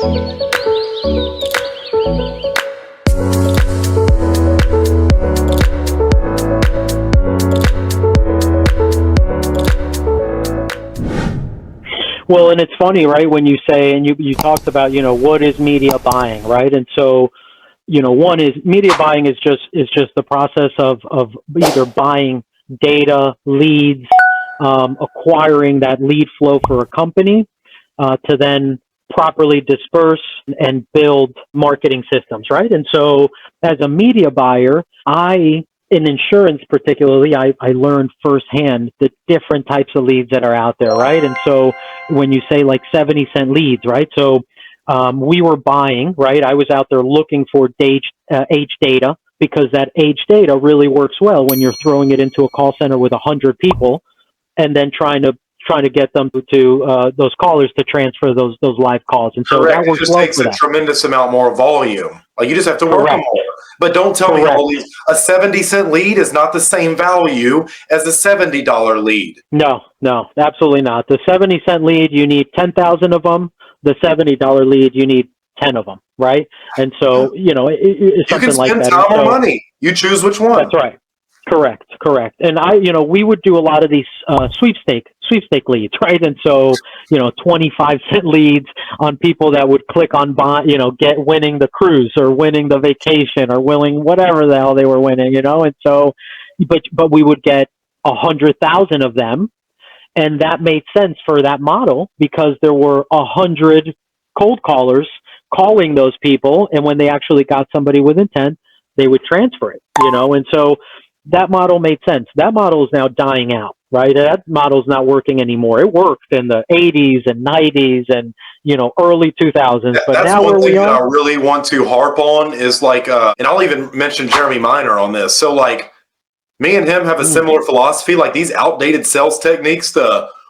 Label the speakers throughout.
Speaker 1: Well, and it's funny, right, when you say, and you talked about, what is media buying, right? And so, one is media buying is just the process of either buying data, leads, acquiring that lead flow for a company, to then properly disperse and build marketing systems, right? And so as a media buyer, in insurance particularly, I learned firsthand the different types of leads that are out there, right? And so when you say like 70-cent leads, right? So we were buying, right? I was out there looking for age data, because that age data really works well when you're throwing it into a call center with 100 people and then trying to get them to those callers to transfer those live calls. And so
Speaker 2: Correct.
Speaker 1: that works
Speaker 2: It just
Speaker 1: well
Speaker 2: takes
Speaker 1: for
Speaker 2: a
Speaker 1: that.
Speaker 2: tremendous amount more volume. Like, you just have to work them
Speaker 1: Correct.
Speaker 2: more. But don't tell me
Speaker 1: Correct.
Speaker 2: all these. A 70-cent lead is not the same value as a $70 lead.
Speaker 1: No, absolutely not. The 70-cent lead, you need 10,000 of them. The $70 lead, you need 10 of them, right? And so, it's
Speaker 2: You can
Speaker 1: something like
Speaker 2: spend
Speaker 1: that.
Speaker 2: time
Speaker 1: And
Speaker 2: or
Speaker 1: so,
Speaker 2: money. You choose which one.
Speaker 1: that's right. Correct. And we would do a lot of these sweepstake leads, right? And so, 25-cent leads on people that would click on get winning the cruise or winning the vacation or winning whatever the hell they were winning, And so, but we would get 100,000 of them, and that made sense for that model because there were 100 cold callers calling those people, and when they actually got somebody with intent, they would transfer it, And so that model made sense. That model is now dying out, right? That model is not working anymore. It worked in the 80s and 90s and, early 2000s. But
Speaker 2: That's
Speaker 1: now
Speaker 2: one
Speaker 1: where
Speaker 2: thing
Speaker 1: we
Speaker 2: that I
Speaker 1: are,
Speaker 2: really want to harp on is like, and I'll even mention Jeremy Miner on this. So like, me and him have a similar philosophy. Like, these outdated sales techniques,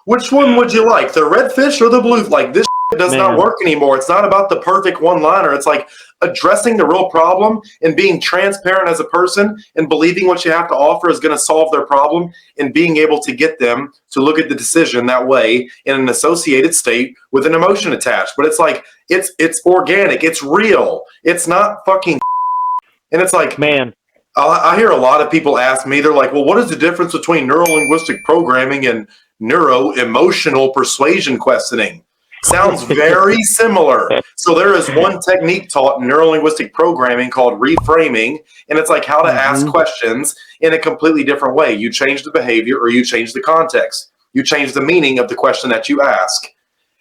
Speaker 2: which one would you like, the red fish or the blue? Like, this does not work anymore. It's not about the perfect one-liner. It's like addressing the real problem and being transparent as a person and believing what you have to offer is going to solve their problem, and being able to get them to look at the decision that way in an associated state with an emotion attached. But it's like, it's organic. It's real. It's not fucking. And it's like,
Speaker 1: man,
Speaker 2: I hear a lot of people ask me, they're like, well, what is the difference between neuro-linguistic programming and neuro-emotional persuasion questioning? Sounds very similar. So there is one technique taught in neuro-linguistic programming called reframing, and it's like how to ask questions in a completely different way. You change the behavior or you change the context. You change the meaning of the question that you ask.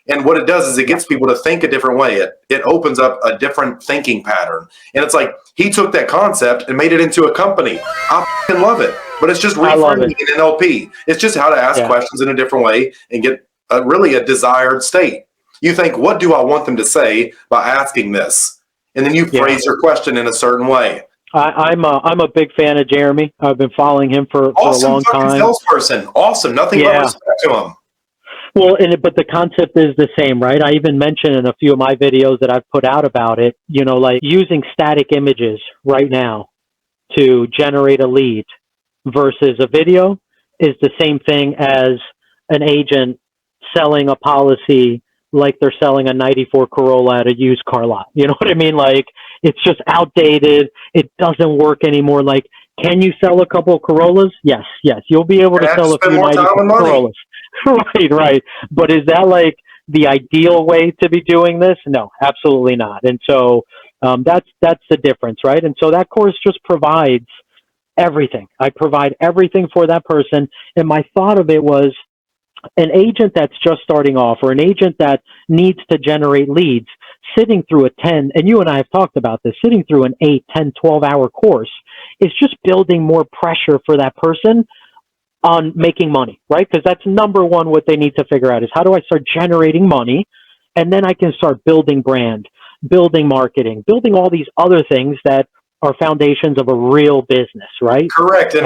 Speaker 2: And what it does is it gets people to think a different way. It opens up a different thinking pattern. And it's like, he took that concept and made it into a company. I fucking love it. But it's just reframing in NLP. It's just how to ask questions in a different way and get really a desired state. You think, what do I want them to say by asking this? And then you phrase your question in a certain way.
Speaker 1: I'm a big fan of Jeremy. I've been following him for a long time.
Speaker 2: Salesperson. Awesome. Nothing but respect to him.
Speaker 1: Well, but the concept is the same, right? I even mentioned in a few of my videos that I've put out about it, like using static images right now to generate a lead versus a video is the same thing as an agent selling a policy like they're selling a 94 Corolla at a used car lot. You know what I mean? Like, it's just outdated. It doesn't work anymore. Like, can you sell a couple of Corollas? Yes. You'll be able to sell a few 94 Corollas. Right. But is that like the ideal way to be doing this? No, absolutely not. And so that's the difference, right? And so that course just provides everything. I provide everything for that person. And my thought of it was, an agent that's just starting off, or an agent that needs to generate leads, sitting through a 10, and you and I have talked about this, sitting through an 8, 10, 12-hour course is just building more pressure for that person on making money, right? Because that's number one, what they need to figure out is, how do I start generating money? And then I can start building brand, building marketing, building all these other things that are foundations of a real business, right?
Speaker 2: Correct. And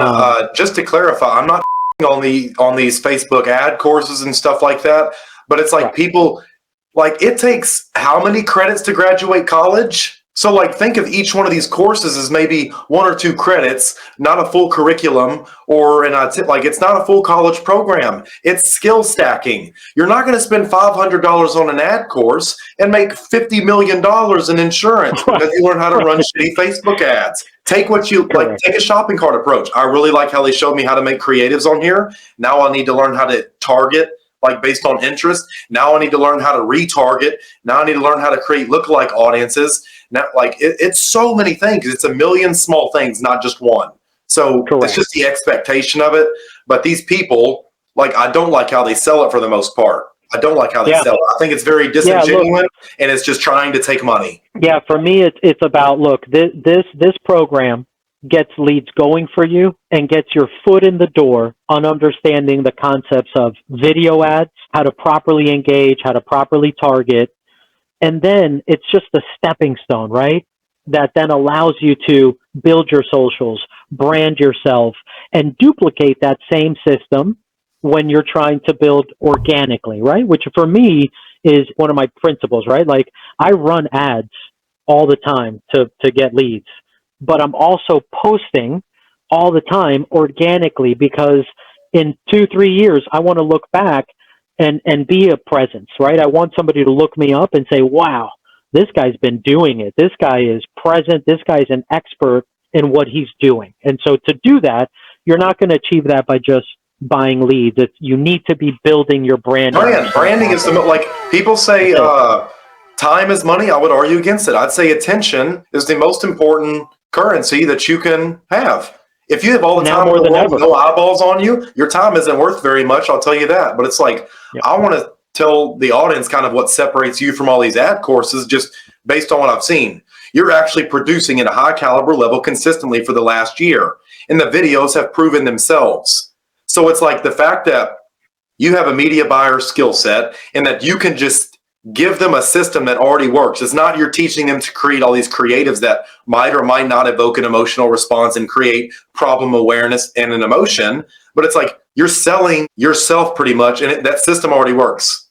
Speaker 2: just to clarify, I'm not on these Facebook ad courses and stuff like that, but it's like people, like, it takes how many credits to graduate college? So like think of each one of these courses as maybe 1 or 2 credits, not a full curriculum, or like it's not a full college program. It's skill stacking. You're not going to spend $500 on an ad course and make $50 million in insurance because you learn how to run shitty Facebook ads. Take what you like, take a shopping cart approach. I really like how they showed me how to make creatives on here. Now I need to learn how to target like based on interest. Now I need to learn how to retarget. Now I need to learn how to create lookalike audiences. Now, like it's so many things. It's a million small things, not just one. So it's just the expectation of it. But these people, like, I don't like how they sell it for the most part. I don't like how they sell it. I think it's very disingenuous, and it's just trying to take money.
Speaker 1: Yeah, for me, it's about, look, this program gets leads going for you and gets your foot in the door on understanding the concepts of video ads, how to properly engage, how to properly target. And then it's just a stepping stone, right? That then allows you to build your socials, brand yourself, and duplicate that same system when you're trying to build organically, right? Which for me is one of my principles, right? Like I run ads all the time to get leads, but I'm also posting all the time organically because in 2-3 years, I want to look back and be a presence, right? I want somebody to look me up and say, wow, this guy's been doing it. This guy is present. This guy's an expert in what he's doing. And so to do that, you're not going to achieve that by just buying leads. you need to be building your brand.
Speaker 2: Branding is like people say, time is money. I would argue against it. I'd say attention is the most important currency that you can have. If you have all the time in the world, no eyeballs on you, your time isn't worth very much. I'll tell you that. But it's like, I want to tell the audience kind of what separates you from all these ad courses just based on what I've seen. You're actually producing at a high caliber level consistently for the last year. And the videos have proven themselves. So it's like the fact that you have a media buyer skill set and that you can just give them a system that already works. It's not you're teaching them to create all these creatives that might or might not evoke an emotional response and create problem awareness and an emotion, but it's like you're selling yourself pretty much, and that system already works.